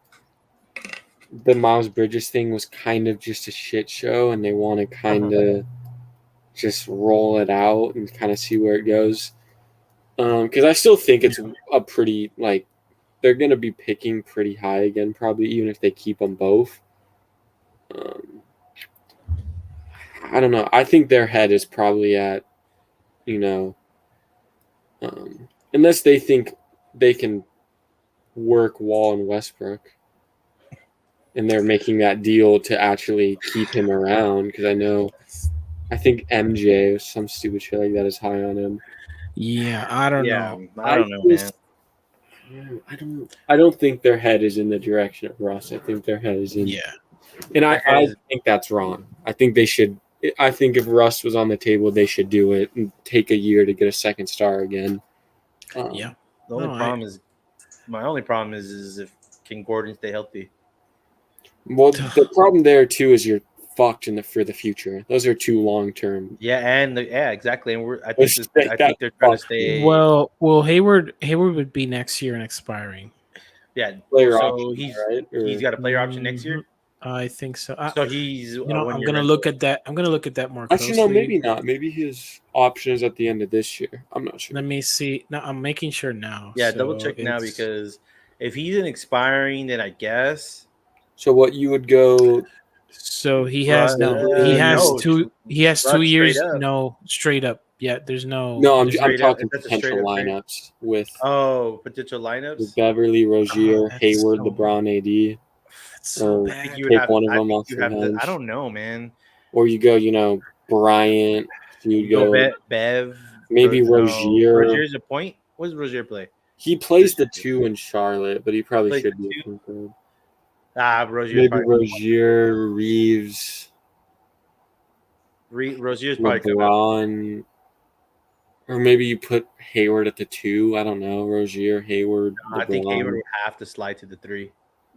the Miles Bridges thing was kind of just a shit show, and they want to kind of just roll it out and kind of see where it goes. Because I still think it's a pretty, like, they're going to be picking pretty high again, probably, even if they keep them both. I don't know. I think their head is probably at, unless they think they can work Wall and Westbrook, and they're making that deal to actually keep him around. Because I think MJ or some stupid shit like that is high on him. Yeah, I don't know. I don't know, man. I don't think their head is in the direction of Russ. I think their head is in. Yeah. And I think that's wrong. I think they should. I think if Russ was on the table, they should do it and take a year to get a second star again. Yeah. The only problem is if King Gordon stay healthy. Well, the problem there too is you're fucked for the future. Those are two long term. Yeah, exactly. And I think they're trying to stay. Well, Hayward would be next year and expiring. Yeah, player so option, right? He's got a player option next year. I think so. So he's. I'm gonna look at that. I'm gonna look at that more closely. Actually, no, maybe not. Maybe his option is at the end of this year. I'm not sure. Let me see. No, I'm making sure now. Yeah, double check now, because if he's an expiring, then I guess. So what you would go? So he has two. He has 2 years. No, straight up. Yeah, there's no. No, I'm talking potential lineups with. Oh, potential lineups with Beverly, Rozier, Hayward, LeBron, AD. So I think you would have one of them off the bench. I don't know, man. Or you go, Bryant. You go Bev. Maybe Rozier. Rozier's a point. What does Rozier play? He plays the 2 in Charlotte, but he probably should be. Rozier. Maybe Rozier, Reeves. Rozier's probably LeBron. Or maybe you put Hayward at the 2. I don't know. Rozier, Hayward. I think Hayward would have to slide to the 3.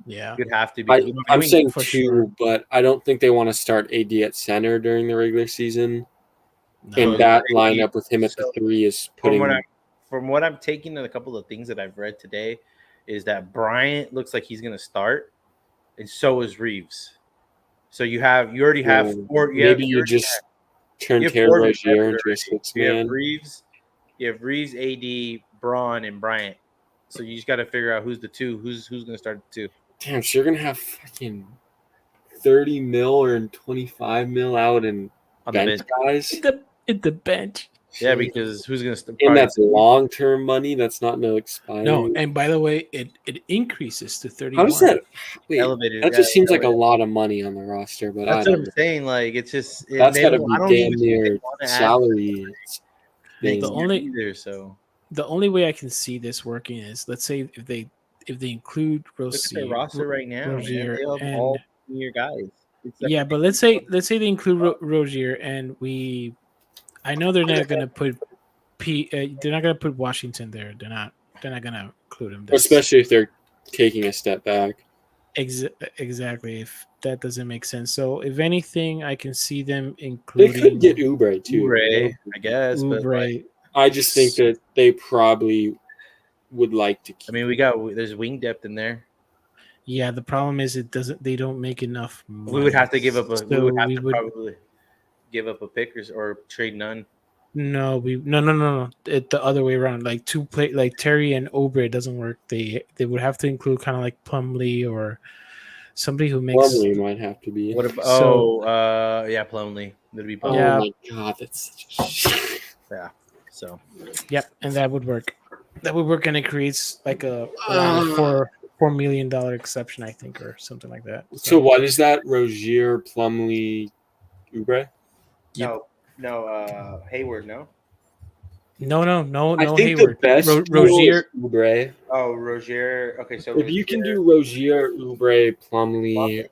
Yeah, you'd have to. I'm saying 2, but I don't think they want to start AD at center during the regular season. No. And that lineup with him at the 3 is putting. From what I'm taking and a couple of things that I've read today, is that Bryant looks like he's going to start, and so is Reeves. So you already have 4. Maybe you just turn Terry Rozier into a 6-man. You have Reeves, AD, Braun, and Bryant. So you just got to figure out who's the 2. Who's going to start the 2. Damn, so you're going to have fucking 30 mil or 25 mil out in bench guys? In the bench. Yeah, because who's going to start? And that's long-term money. That's not no expiring. No, and by the way, it increases to 31. How does that? Wait, elevated. That just seems like a lot of money on the roster. But that's what I'm saying. Like, it's just that's got to be damn near salary. The only way I can see this working is, let's say if they include Rozier. Look at their roster right now. Rozier, they have all senior guys. Yeah, but let's say they include Rozier, and I know they're not going to put they're not going to put Washington there. They're not going to include him. Especially if they're taking a step back. Exactly. If that doesn't make sense. So if anything, I can see them including. They could get Oubre too. Oubre, I guess. Oubre. I just think that they probably would like to keep. I mean, there's wing depth in there. Yeah, the problem is they don't make enough money. We would have to give up probably give up a pick or trade none. No. The other way around. Like Terry and Oubre doesn't work. They would have to include kind of like Plumlee or somebody who makes. Plumlee might have to be. What about? Plumlee. That'd be Plumlee. Yeah. Oh my god, that's such a yeah. So. Yep, and that would work. That would work, and it creates like a $4 million exception, I think, or something like that. So what is that? Rozier, Plumlee, Oubre? No, Hayward, no. No. I think Hayward. the best Rozier, Oubre. Oh, Rozier. Okay, so if you can do Rozier, Oubre, Plumlee,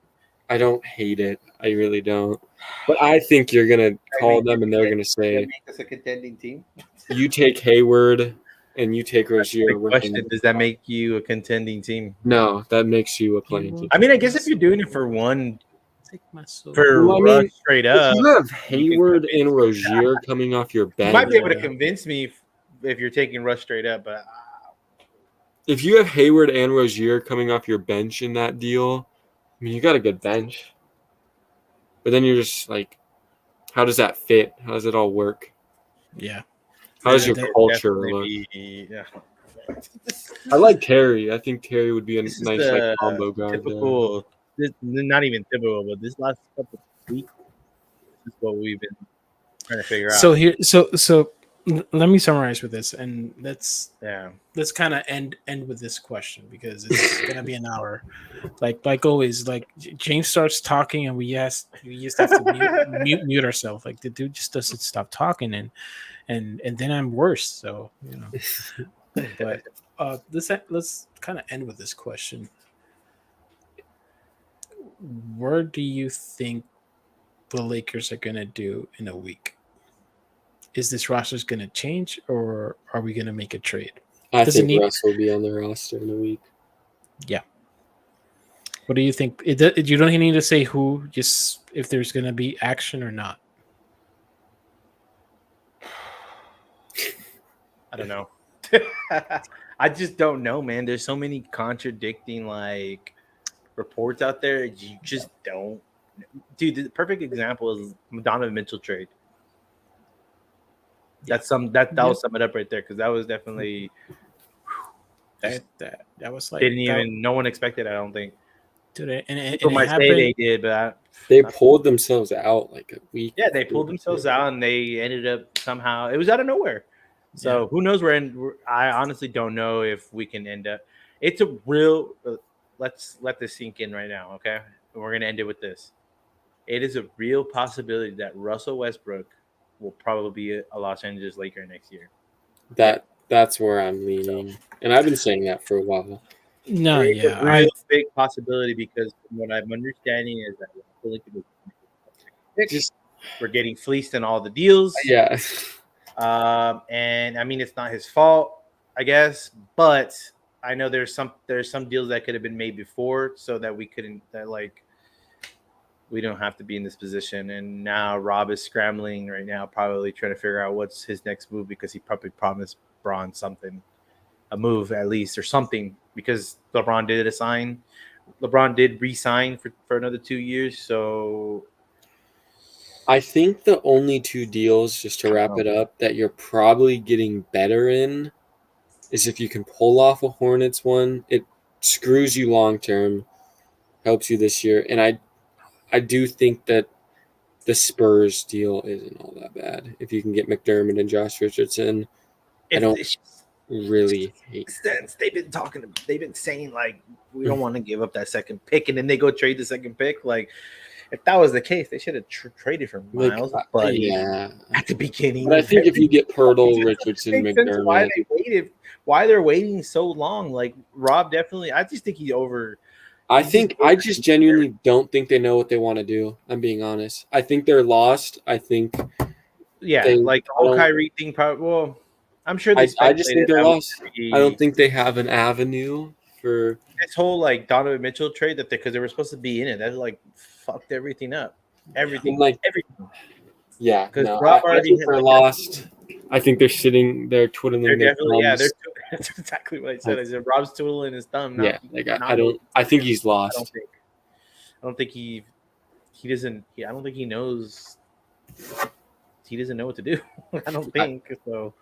I don't hate it. I really don't. But I think you're gonna call them and they're gonna say, "Make us a contending team." You take Hayward and you take Rozier. Does that make you a contending team? No, that makes you a playing team. I mean, I guess if you're doing it for one. Straight up. If you have Hayward and Rozier coming off your bench. You might be able to convince me if you're taking Russ straight up, but if you have Hayward and Rozier coming off your bench in that deal, I mean, you got a good bench. But then you're just like, how does that fit? How does it all work? Yeah. How does your that culture Definitely look? yeah. I like Terry. I think Terry would be a This is nice like combo guard there. typical. This not even typical, but this last couple of weeks, this is what we've been trying to figure So out. here, let me summarize with this, and Yeah. let's kind of end with this question because it's gonna be an hour. Like always, like James starts talking, and we just have to mute ourselves. Like the dude just doesn't stop talking, and then I'm worse. So but let's kind of end with this question. Where do you think the Lakers are gonna do in a week? Is this roster's gonna change, or are we gonna make a trade? I Does it think need? Russ will be on the roster in a week. Yeah. What do you think? You don't need to say who, just if there's gonna be action or not. I don't know. I just don't know, man. There's so many contradicting like reports out there. You just don't. Dude, the perfect example is Donovan Mitchell trade. That'll sum it up right there because that was definitely That was like no one expected. I don't think. Dude, and People it might say happened. they did, but They pulled themselves out like a week. yeah, they pulled themselves out and they ended up somehow. It was out of nowhere. So who knows where? I honestly don't know if we can end up. It's a real. Let's let this sink in right now, okay? And we're gonna end it with this. It is a real possibility that Russell Westbrook will probably be a Los Angeles Laker next year. That's where I'm leaning, and I've been saying that for a while. No, It's yeah, a real big possibility because from what I'm understanding is that we're getting fleeced in all the deals. Yeah. And I mean it's not his fault, I guess, but I know there's some deals that could have been made before so that we don't have to be in this position. And now Rob is scrambling right now, probably trying to figure out what's his next move because he probably promised Braun something, a move at least or something, because LeBron did re-sign for another 2 years. So I think the only two deals, just to wrap it up, that you're probably getting better in is if you can pull off a Hornets one. It screws you long term, helps you this year. And I do think that the Spurs deal isn't all that bad. If you can get McDermott and Josh Richardson, I don't really hate sense. They've been saying like we don't want to give up that second pick, and then they go trade the second pick. Like if that was the case, they should have traded for Miles, but yeah, at the beginning. But I think if you get Pirtle, Richardson, McDermott, why they're waiting so long. Like Rob definitely, I just think he over. I just genuinely don't think they know what they want to do. I'm being honest. I think they're lost. I think like the whole Kyrie thing. Probably. Well, I'm sure I just think they're lost. I don't think they have an avenue for this whole like Donovan Mitchell trade because they were supposed to be in it. That like fucked everything up. Everything. Yeah, because Rob already they're lost. I think they're sitting there twiddling their thumbs. That's exactly what I said. I said Rob's twiddling his thumb. I think he's lost. I don't think he doesn't. I don't think he knows. He doesn't know what to do. I don't think so.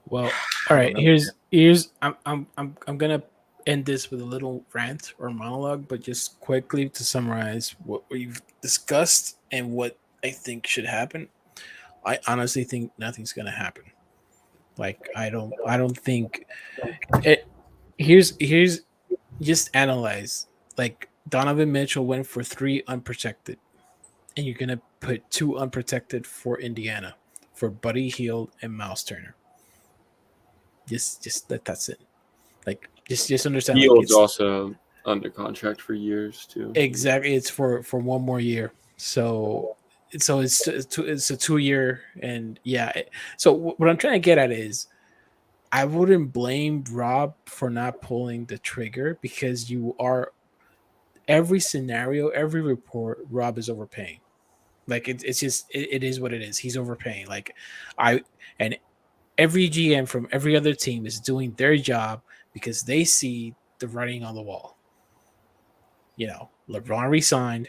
Well, all right. Here's I'm gonna end this with a little rant or monologue, but just quickly to summarize what we've discussed and what I think should happen. I honestly think nothing's gonna happen. Like I don't think it. Here's just analyze. Like Donovan Mitchell went for 3 unprotected, and you're gonna put 2 unprotected for Indiana for Buddy Hield and Miles Turner. Just that's it. Like just understand. Hield's also under contract for years too. Exactly, it's for 1 more year. So it's a 2-year, and so what I'm trying to get at is I wouldn't blame Rob for not pulling the trigger because you are every scenario, every report, Rob is overpaying. Like it's just it is what it is. He's overpaying. Like every GM from every other team is doing their job because they see the writing on the wall. You know, LeBron resigned,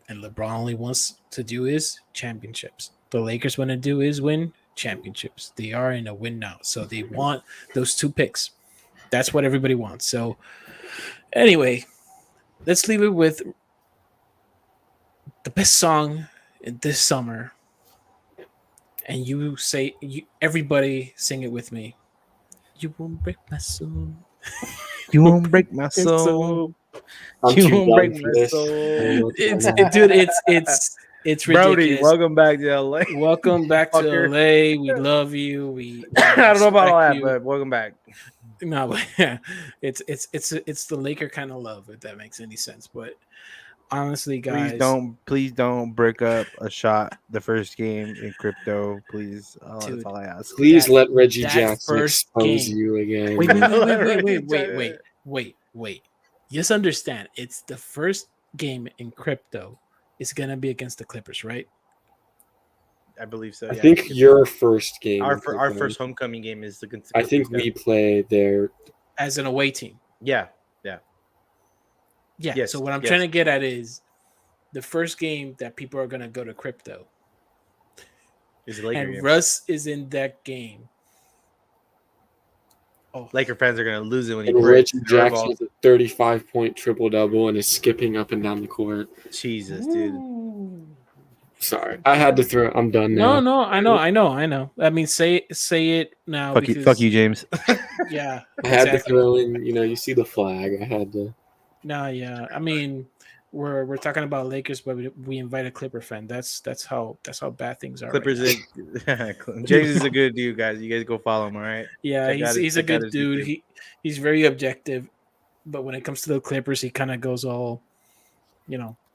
and LeBron only wants to do is championships. The Lakers want to do is win championships. They are in a win now, so they want those 2 picks. That's what everybody wants. So, anyway, let's leave it with the best song in this summer. And you say, everybody sing it with me. You won't break my soul. You won't break my soul. I'm You too won't young break for my this. soul. Dude, it's Brody, ridiculous. welcome back to LA. Welcome back to Fucker. LA. We love you. We I don't know about all that, respect you. but welcome back. No, but yeah, it's the Laker kind of love, if that makes any sense. But honestly, guys, Please don't break up a shot the first game in crypto, please. That's Dude. all I ask. Please That- let Reggie that Jackson first expose game. you again. Wait. Just understand, it's the first game in crypto. It's gonna be against the Clippers, right? I believe so. I Yeah. think your first game. our first homecoming game is against the I think Clippers, we play there. As an away team. yeah. Yeah. Yes, So what I'm yes. trying to get at is the first game that people are gonna go to crypto. Is a Laker And game. Russ is in that game. Oh, Laker fans are gonna lose it when he And breaks Reggie curve Jackson balls. has a 35-point triple-double and is skipping up and down the court. Jesus, dude. Sorry, I had to throw. I'm done now. No, I know. I mean, say it now. Fuck you, James. Yeah, I had to exactly. throw in. You see the flag. I had to. No, yeah. I mean, we're talking about Lakers, but we invite a Clipper fan. That's how bad things are. Clippers. Right James is a good dude, guys. You guys go follow him. All right. yeah, he's a check out good his dude. YouTube. He's very objective, but when it comes to the Clippers, he kind of goes all,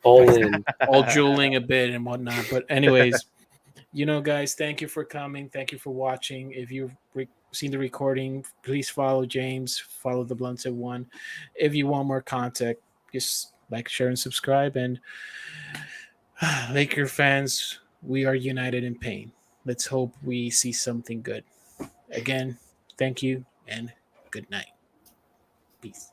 All in. all drooling a bit and whatnot. But anyways, guys, thank you for coming. Thank you for watching. If you've seen the recording, please follow James. Follow the Blunted One. If you want more content, just like, share, and subscribe. And Laker fans, we are united in pain. Let's hope we see something good. Again, thank you and good night. Peace.